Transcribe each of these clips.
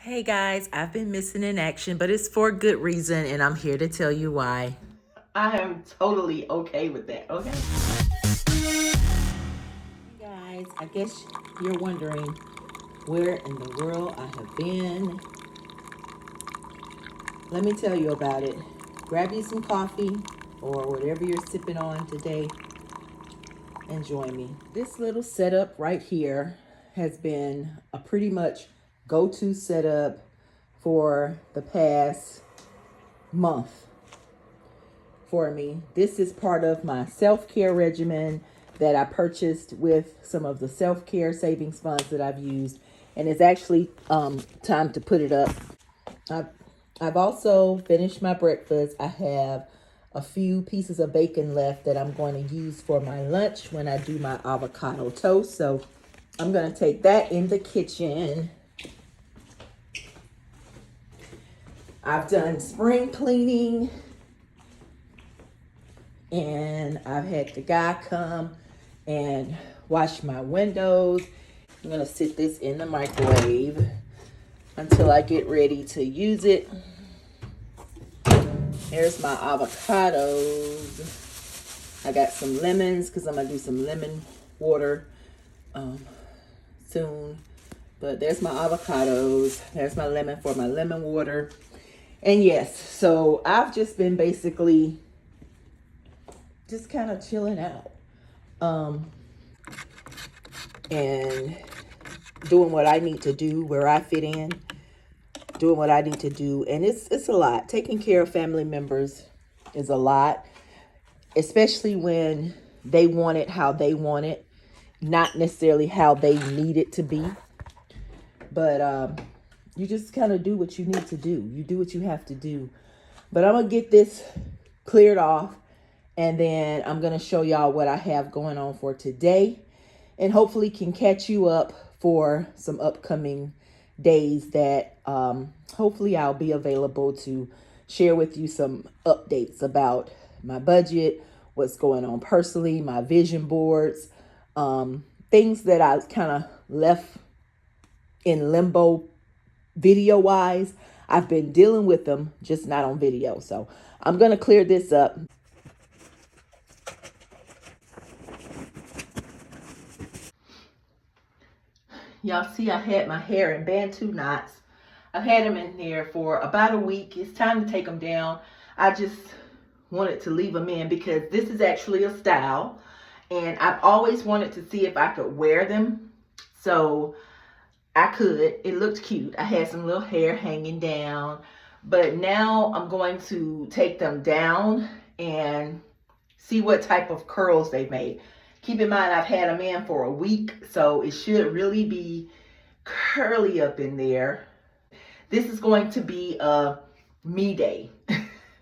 Hey guys, I've been missing in action, but it's for good reason, and I'm here to tell you why. I am totally okay with that, okay? Guys, I guess you're wondering where in the world I have been. Let me tell you about it. Grab you some coffee or whatever you're sipping on today and join me. This little setup right here has been a pretty much go-to setup for the past month for me. This is part of my self-care regimen that I purchased with some of the self-care savings funds that I've used. And it's actually time to put it up. I've also finished my breakfast. I have a few pieces of bacon left that I'm going to use for my lunch when I do my avocado toast. So I'm going to take that in the kitchen. I've done spring cleaning and I've had the guy come and wash my windows. I'm gonna sit this in the microwave until I get ready to use it. Here's my avocados. I got some lemons because I'm gonna do some lemon water soon. But there's my avocados. There's my lemon for my lemon water. And yes, so I've just been basically just kind of chilling out and doing what I need to do where I fit in, doing what I need to do. And it's a lot. Taking care of family members is a lot, especially when they want it how they want it, not necessarily how they need it to be. But you just kind of do what you need to do. You do what you have to do. But I'm going to get this cleared off. And then I'm going to show y'all what I have going on for today. And hopefully can catch you up for some upcoming days that hopefully I'll be available to share with you some updates about my budget, what's going on personally, my vision boards, things that I kind of left in limbo video-wise. I've been dealing with them, just not on video. So I'm going to clear this up. Y'all see I had my hair in Bantu knots. I've had them in there for about a week. It's time to take them down. I just wanted to leave them in because this is actually a style. And I've always wanted to see if I could wear them. So I could. It looked cute. I had some little hair hanging down. But now I'm going to take them down and see what type of curls they made. Keep in mind, I've had them in for a week, so it should really be curly up in there. This is going to be a me day.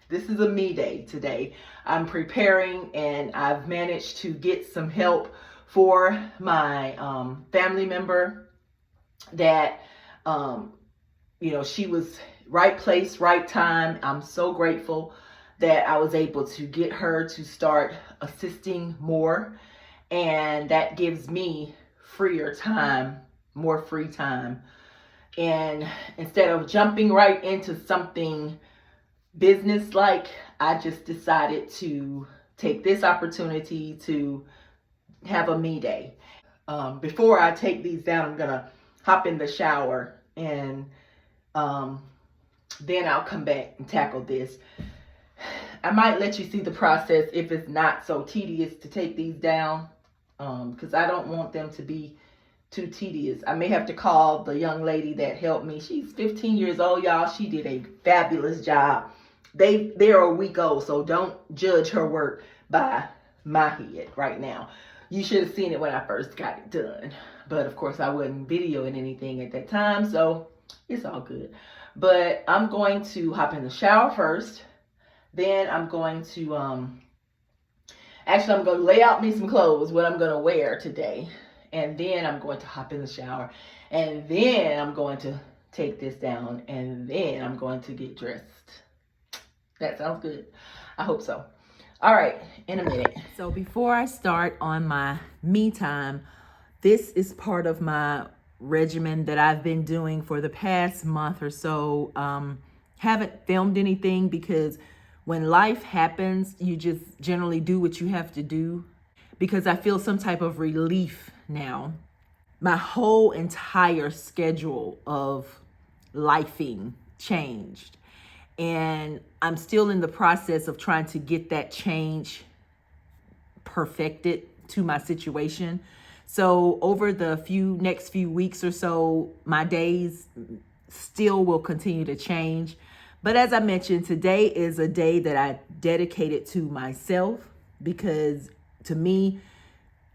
This is a me day today. I'm preparing and I've managed to get some help for my family member that, she was right place, right time. I'm so grateful that I was able to get her to start assisting more. And that gives me freer time, more free time. And instead of jumping right into something business-like, I just decided to take this opportunity to have a me day. Before I take these down, I'm going to hop in the shower and then I'll come back and tackle this. I might let you see the process if it's not so tedious to take these down. Because I don't want them to be too tedious. I may have to call the young lady that helped me. She's 15 years old, y'all. She did a fabulous job. They're a week old, so don't judge her work by my head right now. You should have seen it when I first got it done. But of course, I wasn't videoing anything at that time, so it's all good. But I'm going to hop in the shower first. Then I'm going to actually, I'm going to lay out me some clothes, what I'm going to wear today. And then I'm going to hop in the shower. And then I'm going to take this down. And then I'm going to get dressed. That sounds good. I hope so. All right, in a minute. So before I start on my me time, this is part of my regimen that I've been doing for the past month or so. Haven't filmed anything because when life happens, you just generally do what you have to do, because I feel some type of relief now. My whole entire schedule of lifing changed, and I'm still in the process of trying to get that change perfected to my situation. So over the next few weeks or so, my days still will continue to change. But as I mentioned, today is a day that I dedicated to myself, because to me,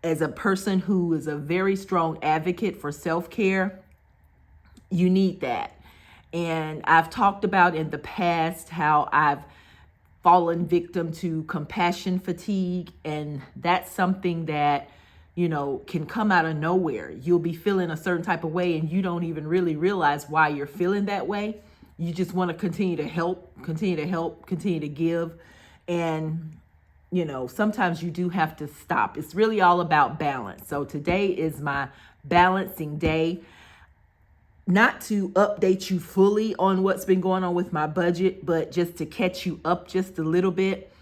as a person who is a very strong advocate for self-care, you need that. And I've talked about in the past how I've fallen victim to compassion fatigue, and that's something that can come out of nowhere. You'll be feeling a certain type of way and you don't even really realize why you're feeling that way. You just want to continue to help, continue to give. And sometimes you do have to stop. It's really all about balance. So today is my balancing day. Not to update you fully on what's been going on with my budget, but just to catch you up just a little bit.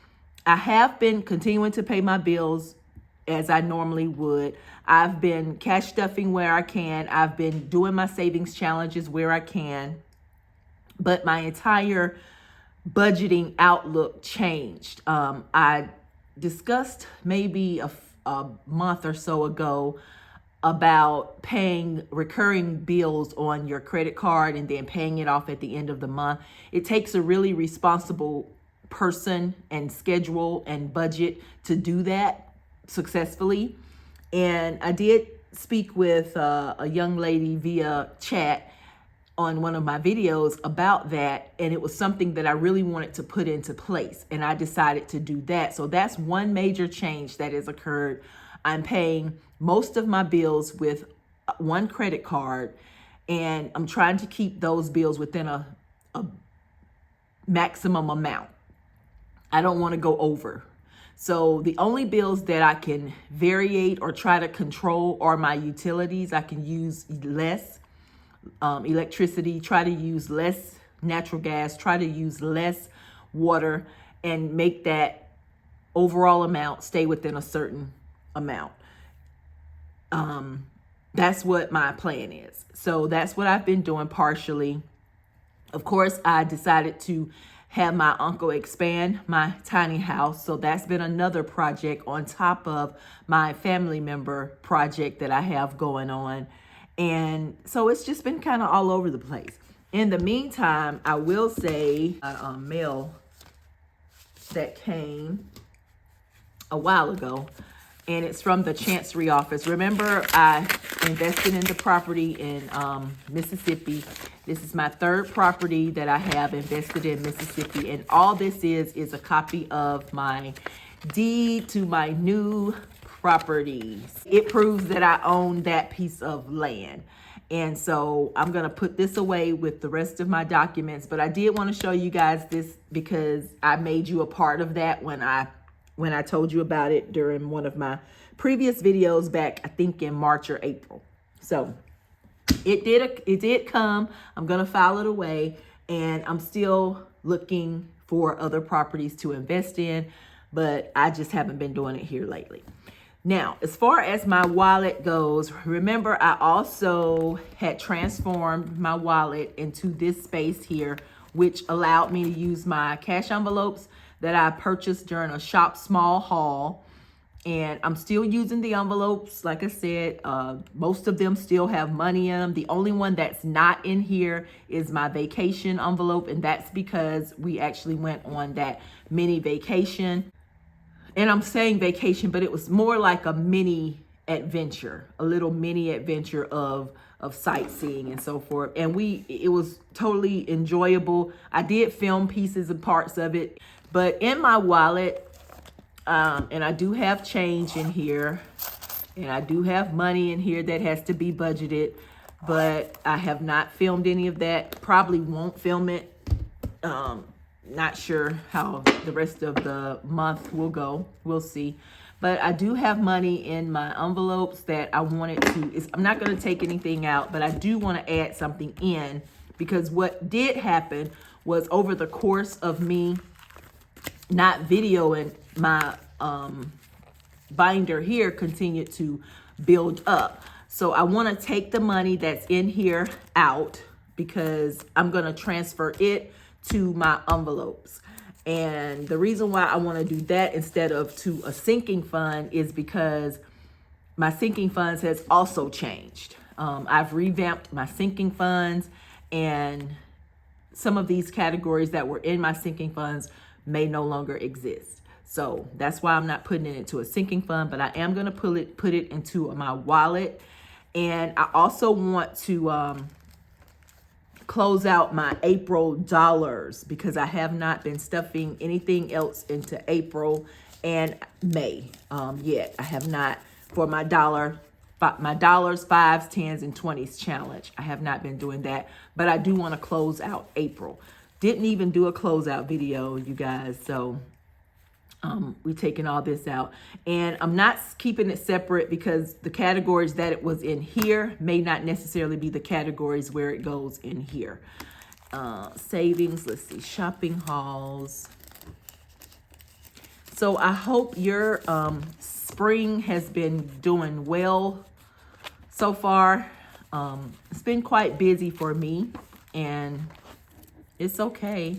I have been continuing to pay my bills as I normally would. I've been cash stuffing where I can. I've been doing my savings challenges where I can. But my entire budgeting outlook changed. I discussed maybe a month or so ago about paying recurring bills on your credit card and then paying it off at the end of the month. It takes a really responsible person and schedule and budget to do that successfully. And I did speak with a young lady via chat on one of my videos about that, and it was something that I really wanted to put into place, and I decided to do that. So that's one major change that has occurred. I'm paying most of my bills with one credit card, and I'm trying to keep those bills within a maximum amount. I don't want to go over. So the only bills that I can variate or try to control are my utilities. I can use less electricity, try to use less natural gas, try to use less water, and make that overall amount stay within a certain amount. That's what my plan is. So that's what I've been doing partially. Of course, I decided to have my uncle expand my tiny house. So that's been another project on top of my family member project that I have going on. And so it's just been kind of all over the place. In the meantime, I will say mail that came a while ago, and it's from the Chancery office. Remember, I invested in the property in Mississippi. This is my third property that I have invested in Mississippi, and all this is a copy of my deed to my new properties. It proves that I own that piece of land. And so I'm going to put this away with the rest of my documents, but I did want to show you guys this because I made you a part of that when I told you about it during one of my previous videos back, I think in March or April. So it did come. I'm going to file it away, and I'm still looking for other properties to invest in, but I just haven't been doing it here lately. Now, as far as my wallet goes, remember I also had transformed my wallet into this space here, which allowed me to use my cash envelopes that I purchased during a shop small haul. And I'm still using the envelopes. Like I said, most of them still have money in them. The only one that's not in here is my vacation envelope. And that's because we actually went on that mini vacation. And I'm saying vacation, but it was more like a mini adventure, a little mini adventure of sightseeing and so forth. And it was totally enjoyable. I did film pieces and parts of it, but in my wallet, and I do have change in here, and I do have money in here that has to be budgeted, but I have not filmed any of that. Probably won't film it. Not sure how the rest of the month will go. We'll see. But I do have money in my envelopes that I wanted to, I'm not going to take anything out, but I do want to add something in, because what did happen was over the course of me not videoing, my binder here continued to build up. So I want to take the money that's in here out, because I'm going to transfer it to my envelopes. And the reason why I want to do that instead of to a sinking fund is because my sinking funds has also changed. I've revamped my sinking funds, and some of these categories that were in my sinking funds may no longer exist. So that's why I'm not putting it into a sinking fund, but I am going to put it into my wallet. And I also want to close out my April dollars, because I have not been stuffing anything else into April and May yet. I have not, for my dollars, 5s, 10s, and 20s challenge. I have not been doing that, but I do want to close out April. Didn't even do a closeout video, you guys. So we're taking all this out, and I'm not keeping it separate because the categories that it was in here may not necessarily be the categories where it goes in here. Savings, let's see, shopping hauls. So I hope your spring has been doing well so far. It's been quite busy for me, and it's okay.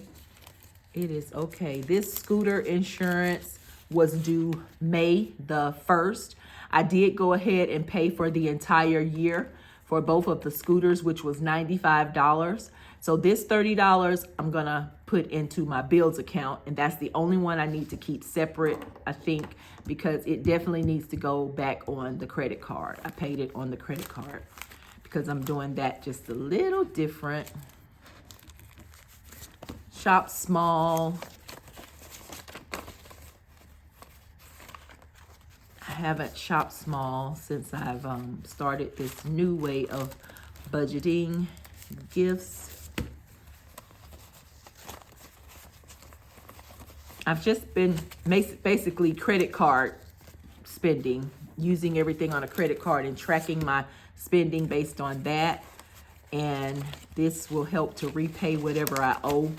It is okay. This scooter insurance was due May the 1st. I did go ahead and pay for the entire year for both of the scooters, which was $95. So this $30 I'm going to put into my bills account, and that's the only one I need to keep separate, I think, because it definitely needs to go back on the credit card. I paid it on the credit card because I'm doing that just a little different. Shop small. I haven't shopped small since I've started this new way of budgeting gifts. I've just been basically credit card spending, using everything on a credit card and tracking my spending based on that. And this will help to repay whatever I owe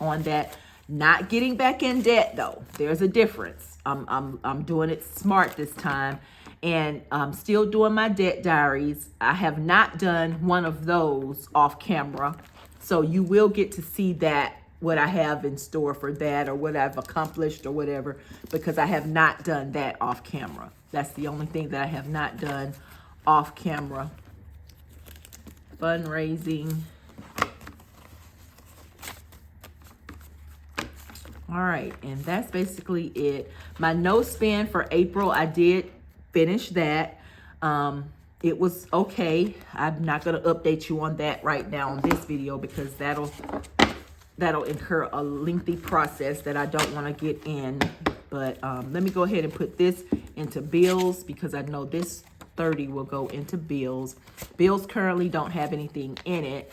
on that. Not getting back in debt though. There's a difference. I'm doing it smart this time, and I'm still doing my debt diaries. I have not done one of those off camera, so you will get to see that, what I have in store for that, or what I've accomplished or whatever, because I have not done that off camera. That's the only thing that I have not done off camera. Fundraising. All right, and that's basically it. My no spend for April, I did finish that. It was okay. I'm not going to update you on that right now on this video, because that'll incur a lengthy process that I don't want to get in. But let me go ahead and put this into bills, because I know this 30 will go into bills. Bills currently don't have anything in it.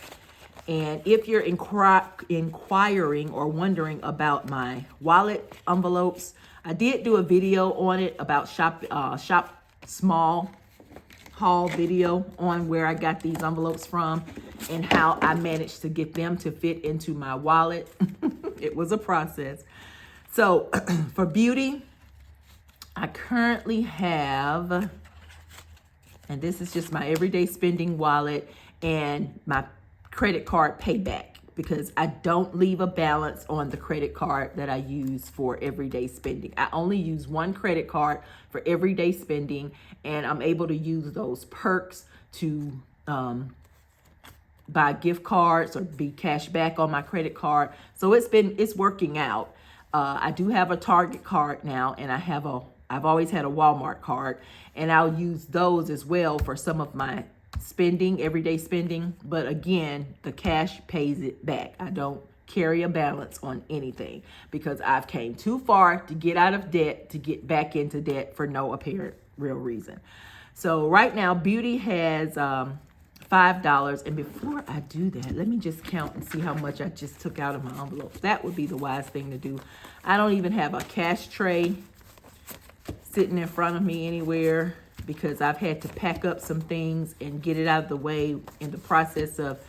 And if you're inquiring or wondering about my wallet envelopes, I did do a video on it about shop small haul video on where I got these envelopes from and how I managed to get them to fit into my wallet. It was a process. So for beauty, I currently have, and this is just my everyday spending wallet and my credit card payback, because I don't leave a balance on the credit card that I use for everyday spending. I only use one credit card for everyday spending, and I'm able to use those perks to buy gift cards or be cash back on my credit card. So it's working out. I do have a Target card now, and I've always had a Walmart card, and I'll use those as well for some of my spending, everyday spending. But again, the cash pays it back. I don't carry a balance on anything, because I've came too far to get out of debt to get back into debt for no apparent real reason. So right now, beauty has $5. And before I do that, let me just count and see how much I just took out of my envelope. That would be the wise thing to do. I don't even have a cash tray sitting in front of me anywhere because I've had to pack up some things and get it out of the way in the process of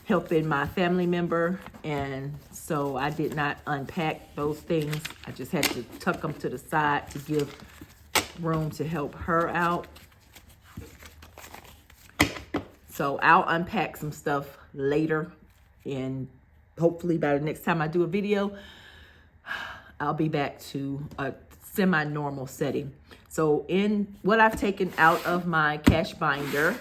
helping my family member. And so I did not unpack those things. I just had to tuck them to the side to give room to help her out. So I'll unpack some stuff later, and hopefully by the next time I do a video, I'll be back to a semi-normal setting. So in what I've taken out of my cash binder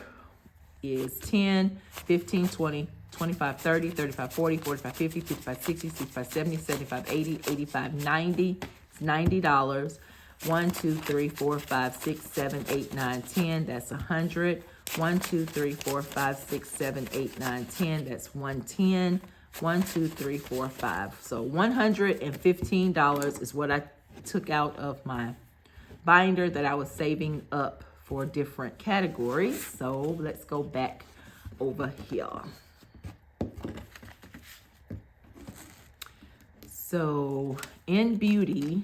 is 10, 15, 20, 25, 30, 35, 40, 45, 50, 55, 60, 65, 70, 75, 80, 85, 90. It's $90. 1, 2, 3, 4, 5, 6, 7, 8, 9, 10. That's 100. 1, 2, 3, 4, 5, 6, 7, 8, 9, 10. That's 110. 1, 2, 3, 4, 5. So $115 is what I took out of my binder that I was saving up for different categories. So let's go back over here. So in beauty,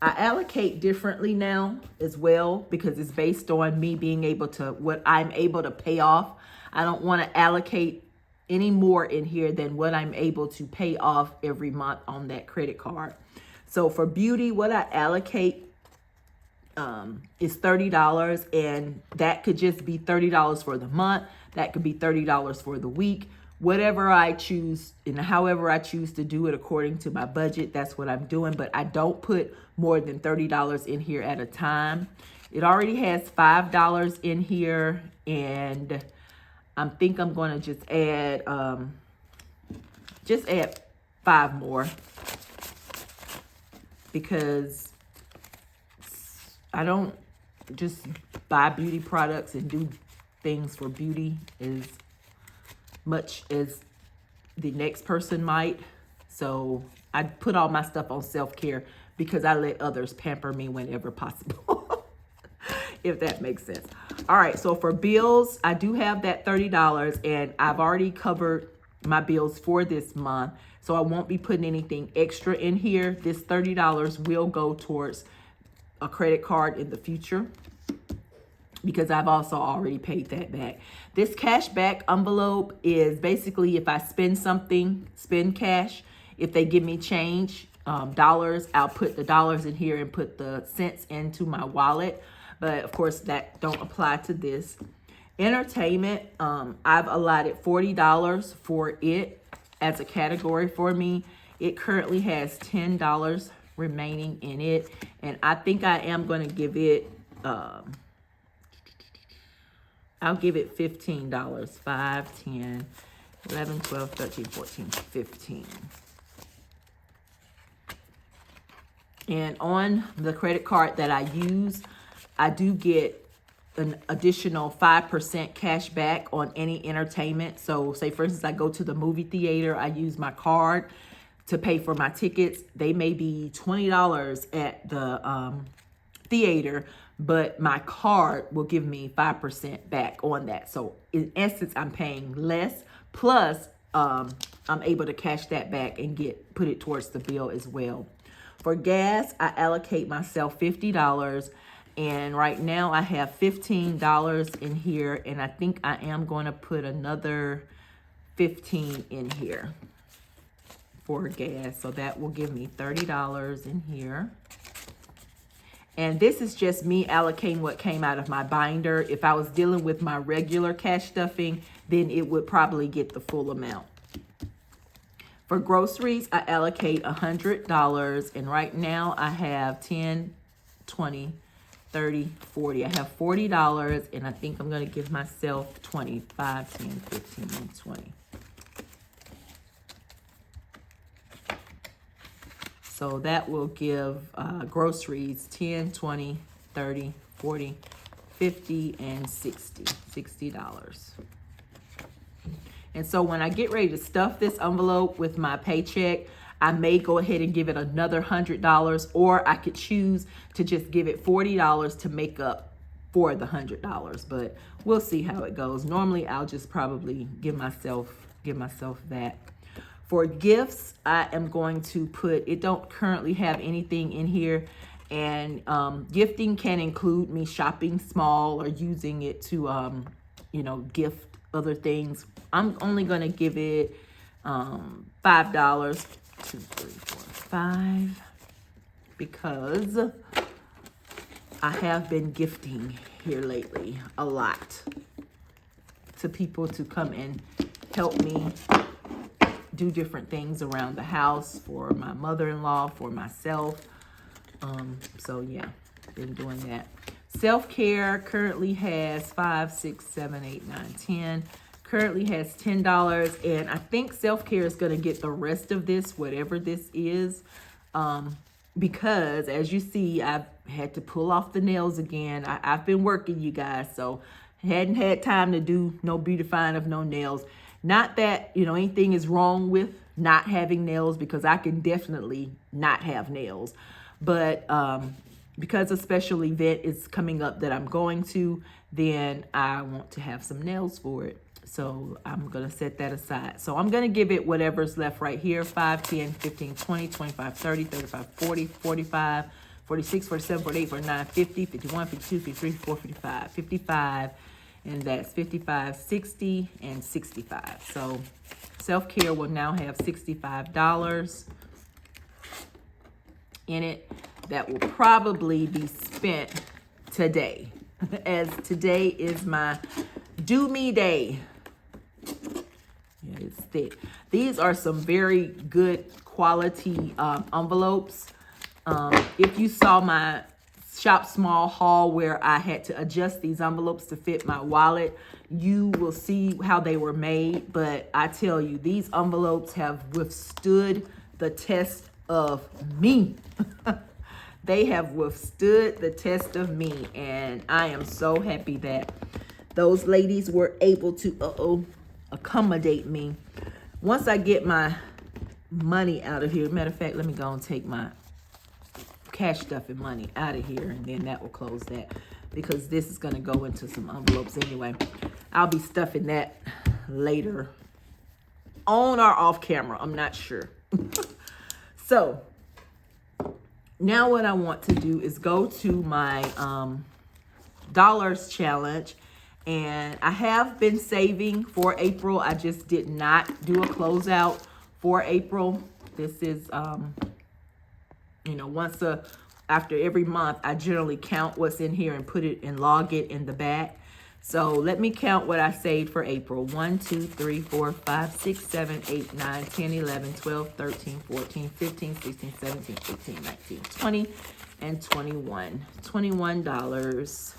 I allocate differently now as well because it's based on me being able to, what I'm able to pay off. I don't want to allocate any more in here than what I'm able to pay off every month on that credit card. So for beauty, what I allocate is $30, and that could just be $30 for the month. That could be $30 for the week. Whatever I choose and however I choose to do it according to my budget, that's what I'm doing. But I don't put more than $30 in here at a time. It already has $5 in here, and I think I'm going to just add 5 more because I don't just buy beauty products and do things for beauty as much as the next person might. So I put all my stuff on self-care because I let others pamper me whenever possible. If that makes sense. All right, so for bills, I do have that $30, and I've already covered my bills for this month, so I won't be putting anything extra in here. This $30 will go towards a credit card in the future because I've also already paid that back. This cash back envelope is basically if I spend something, spend cash. If they give me change, dollars, I'll put the dollars in here and put the cents into my wallet. But of course that don't apply to this. Entertainment, I've allotted $40 for it as a category for me. It currently has $10 remaining in it, and I think I am going to give it I'll give it $15. 5, 10, 11, 12, 13, 14, 15. And on the credit card that I use, I do get an additional 5% cash back on any entertainment. So say for instance, I go to the movie theater, I use my card to pay for my tickets. They may be $20 at the theater, but my card will give me 5% back on that. So in essence, I'm paying less, plus I'm able to cash that back and put it towards the bill as well. For gas, I allocate myself $50, and right now I have $15 in here, and I think I am going to put another $15 in here for gas. So that will give me $30 in here. And this is just me allocating what came out of my binder. If I was dealing with my regular cash stuffing, then it would probably get the full amount. For groceries, I allocate $100, and right now I have 10, 20, 30, 40. I have $40, and I think I'm going to give myself 25, 10, 15, and 20. So that will give groceries 10, 20, 30, 40, 50, and $60. And so when I get ready to stuff this envelope with my paycheck, I may go ahead and give it another $100, or I could choose to just give it $40 to make up for the $100. But we'll see how it goes. Normally, I'll just probably give myself that. For gifts, I am going to put, it don't currently have anything in here, And gifting can include me shopping small or using it to, gift other things. I'm only going to give it $5. 2, 3, 4, 5. Because I have been gifting here lately a lot to people to come and help me do different things around the house for my mother-in-law, for myself. So yeah, been doing that. Self-care currently has 5, 6, 7, 8, 9, 10. Currently has $10, and I think self-care is going to get the rest of this, whatever this is, because as you see, I've had to pull off the nails again. I've been working, you guys, so hadn't had time to do no beautifying of no nails. Not that, anything is wrong with not having nails, because I can definitely not have nails. But because a special event is coming up that I'm going to, then I want to have some nails for it. So I'm going to set that aside. So I'm going to give it whatever's left right here. 5, 10, 15, 20, 25, 30, 35, 40, 45, 46, 47, 48, 49, 50, 51, 52, 53, 54, 55, 55. And that's 55, 60, and 65. So self-care will now have $65 in it that will probably be spent today, as today is my do me day. Yeah, it's thick. These are some very good quality envelopes. If you saw my Shop Small haul where I had to adjust these envelopes to fit my wallet, you will see how they were made. But I tell you, these envelopes have withstood the test of me. They have withstood the test of me, and I am so happy that those ladies were able to accommodate me. Once I get my money out of here, matter of fact, let me go and take my cash stuffing money out of here, and then that will close that, because this is going to go into some envelopes anyway. I'll be stuffing that later, on or off camera, I'm not sure. So now what I want to do is go to my dollars challenge, and I have been saving for April. I just did not do a closeout for April. This is after every month, I generally count what's in here and put it and log it in the back. So let me count what I saved for April. 1, 2, 3, 4, 5, 6, 7, 8, 9, 10, 11, 12, 13, 14, 15, 16, 17, 18, 19, 20, and 21. $21.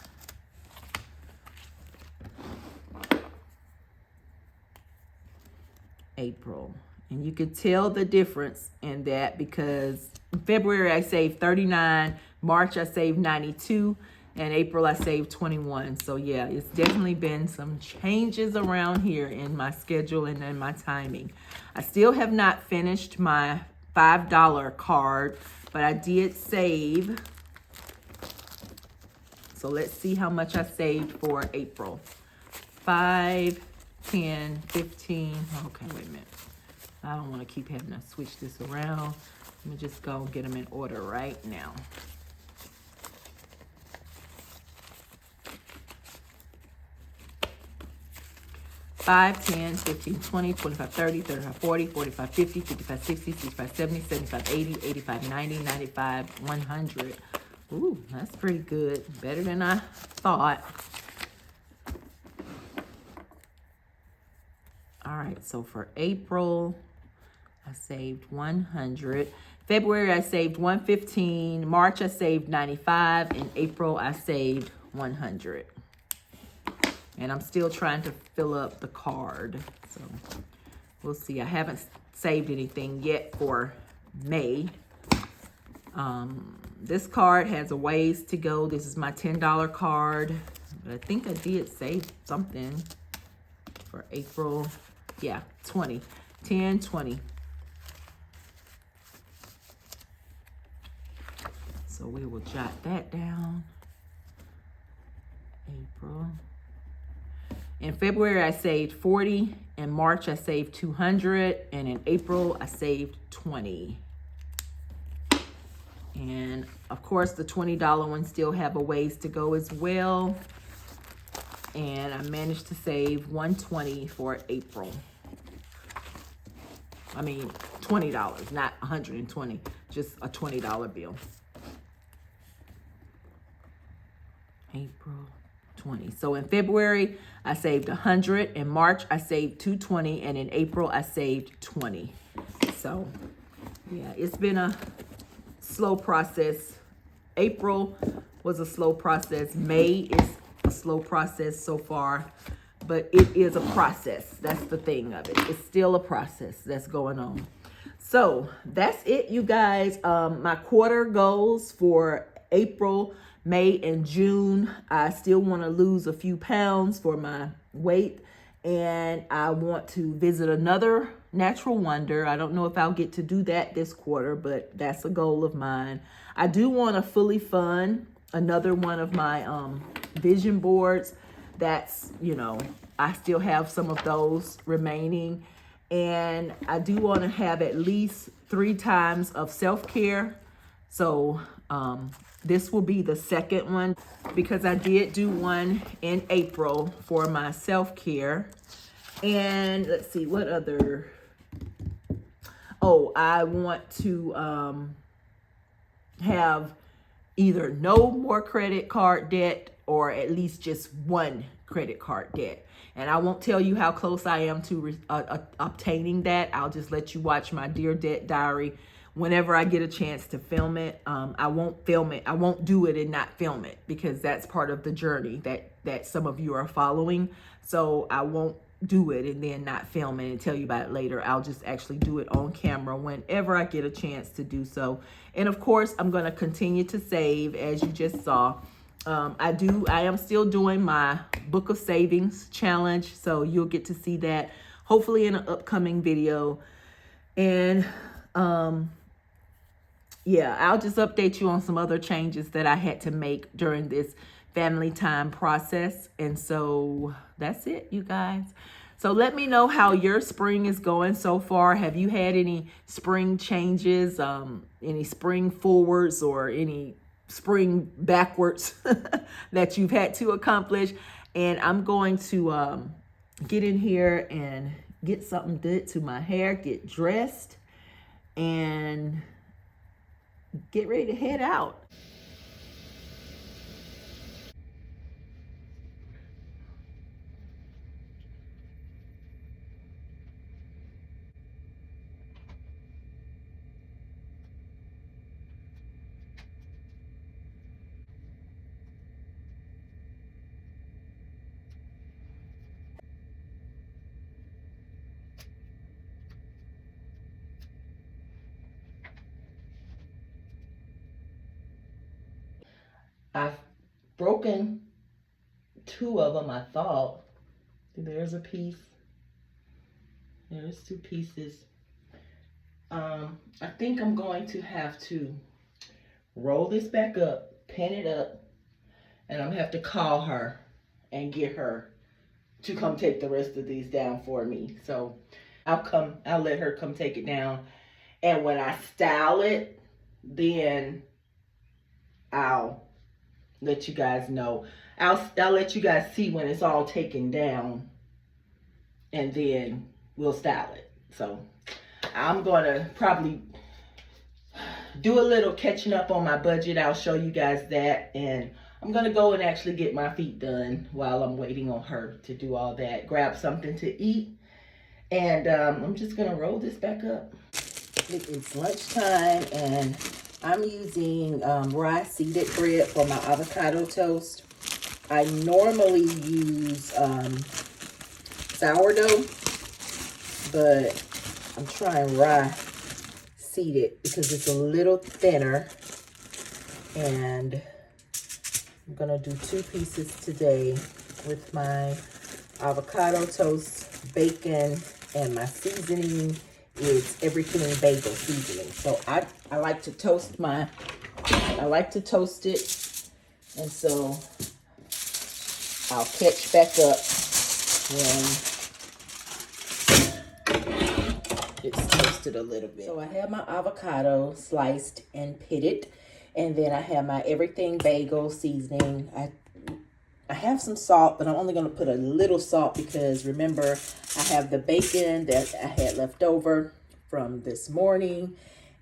April. And you could tell the difference in that, because in February I saved 39, March I saved 92, and April I saved 21. So yeah, it's definitely been some changes around here in my schedule and in my timing. I still have not finished my $5 card, but I did save. So let's see how much I saved for April. 5, 10, 15. Okay, wait a minute. I don't want to keep having to switch this around. Let me just go and get them in order right now. $5, 10, 15, 20, 25, 30, 35, 40, 45, 50, 55, 60, 65, 70, 75, 80, 85, 90, 95, 100. Ooh, that's pretty good. Better than I thought. All right, so for April, I saved 100. February, I saved 115. March, I saved 95. In April, I saved 100. And I'm still trying to fill up the card. So we'll see. I haven't saved anything yet for May. This card has a ways to go. This is my $10 card. But I think I did save something for April. Yeah, 20. 10, 20. So we will jot that down. April. In February, I saved 40. In March, I saved 200. And in April, I saved 20. And of course, the $20 ones still have a ways to go as well. And I managed to save $120 for April. I mean, $20, not $120, just a $20 bill. April 20. So in February, I saved 100. In March, I saved 220. And in April, I saved 20. So yeah, it's been a slow process. April was a slow process. May is a slow process so far, but it is a process. That's the thing of it. It's still a process that's going on. So that's it, you guys. My quarter goals for April, May, and June. I still want to lose a few pounds for my weight, and I want to visit another natural wonder. I don't know if I'll get to do that this quarter, but that's a goal of mine. I do want to fully fund another one of my vision boards. That's, you know, I still have some of those remaining. And I do want to have at least 3 times of self-care. So this will be the second one, because I did do one in April for my self-care. And let's see, what other? Oh, I want to have either no more credit card debt or at least just one credit card debt. And I won't tell you how close I am to obtaining that. I'll just let you watch my Dear Debt Diary whenever I get a chance to film it. I won't film it. I won't do it and not film it, because that's part of the journey that some of you are following. So I won't do it and then not film it and tell you about it later. I'll just actually do it on camera whenever I get a chance to do so. And of course, I'm going to continue to save, as you just saw. I am still doing my Book of Savings challenge, so you'll get to see that hopefully in an upcoming video. And yeah, I'll just update you on some other changes that I had to make during this family time process. And so that's it, you guys. So let me know how your spring is going so far. Have you had any spring changes, any spring forwards, or any spring backwards that you've had to accomplish? And I'm going to get in here and get something did to my hair, get dressed, and get ready to head out. I've broken 2 of them, I thought. There's a piece. There's 2 pieces. I think I'm going to have to roll this back up, pin it up, and I'm going to have to call her and get her to come take the rest of these down for me. So I'll let her come take it down. And when I style it, then I'll let you guys know. I'll let you guys see when it's all taken down, and then we'll style it. So I'm gonna probably do a little catching up on my budget. I'll show you guys that, and I'm gonna go and actually get my feet done while I'm waiting on her to do all that. Grab something to eat, and I'm just gonna roll this back up. It's lunchtime, and I'm using rye seeded bread for my avocado toast. I normally use sourdough, but I'm trying rye seeded because it's a little thinner. And I'm gonna do 2 pieces today with my avocado toast, bacon, and my seasoning is everything bagel seasoning. So I like to toast it, and so I'll catch back up when it's toasted. toasted a little bit. So I have my avocado sliced and pitted. And then I have my everything bagel seasoning. I have some salt, but I'm only going to put a little salt because remember, I have the bacon that I had left over from this morning.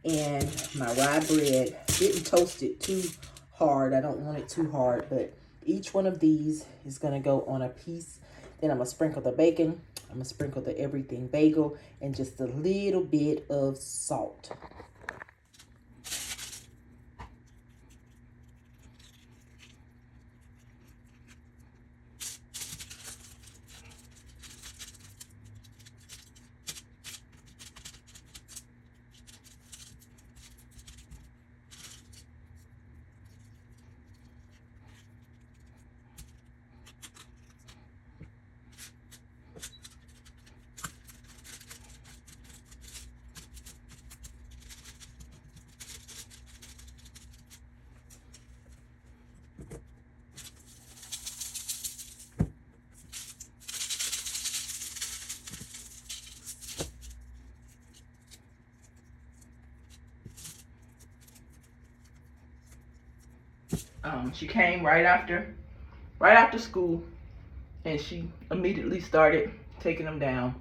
And my rye bread. Didn't toast it too hard. I don't want it too hard, but each one of these is going to go on a piece. Then I'm going to sprinkle the bacon. I'm going to sprinkle the everything bagel and just a little bit of salt. She came right after school, and she immediately started taking them down.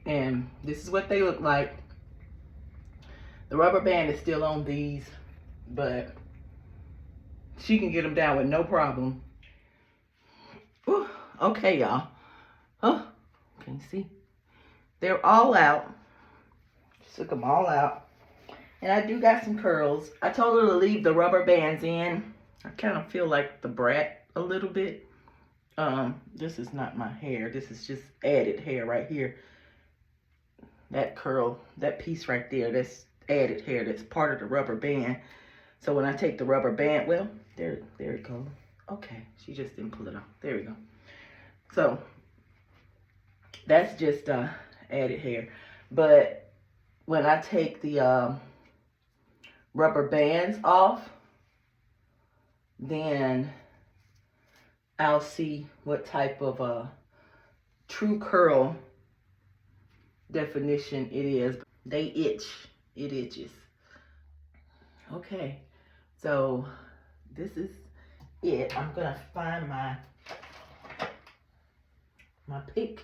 And this is what they look like. The rubber band is still on these, but she can get them down with no problem. Ooh, okay, y'all. Huh? Can you see? They're all out. Just took them all out. And I do got some curls. I told her to leave the rubber bands in. I kind of feel like the brat a little bit. This is not my hair. This is just added hair right here. That curl, that piece right there, that's added hair. That's part of the rubber band. So when I take the rubber band, well, there it goes. Okay, she just didn't pull it off. There we go. So that's just added hair. But when I take the rubber bands off, then I'll see what type of true curl definition it is. They itch. It itches. Okay, so this is it. I'm gonna find my pick.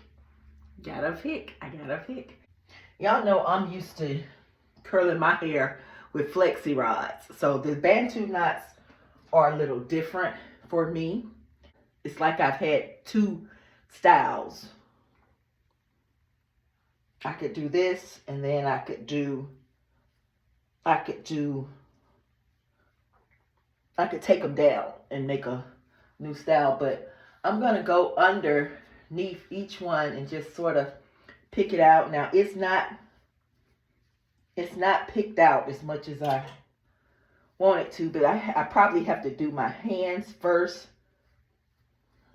Gotta pick. I gotta pick. Y'all know I'm used to curling my hair with flexi rods. So the Bantu knots are a little different for me. It's like I've had two styles. I could do this, and then I could take them down and make a new style, but I'm gonna go underneath each one and just sort of pick it out. Now it's not picked out as much as I want it to, but I probably have to do my hands first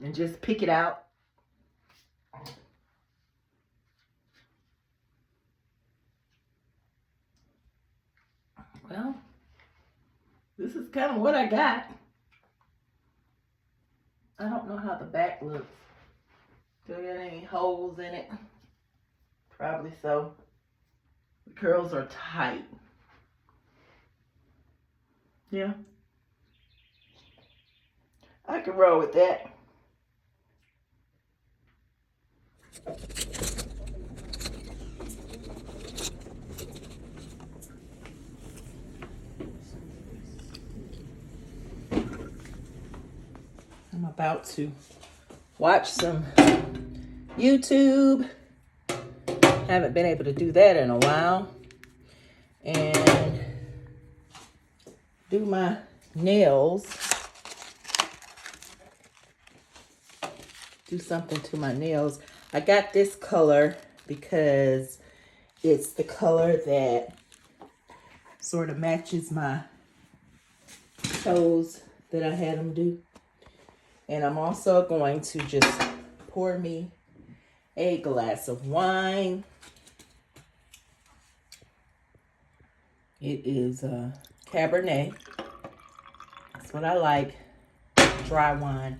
and just pick it out. Well, this is kind of what I got. I don't know how the back looks. Do you got any holes in it? Probably so. The curls are tight. Yeah. I can roll with that. I'm about to watch some YouTube. Haven't been able to do that in a while. And do my nails. Do something to my nails. I got this color because it's the color that sort of matches my toes that I had them do. And I'm also going to just pour me a glass of wine. It is Cabernet. That's what I like, dry wine.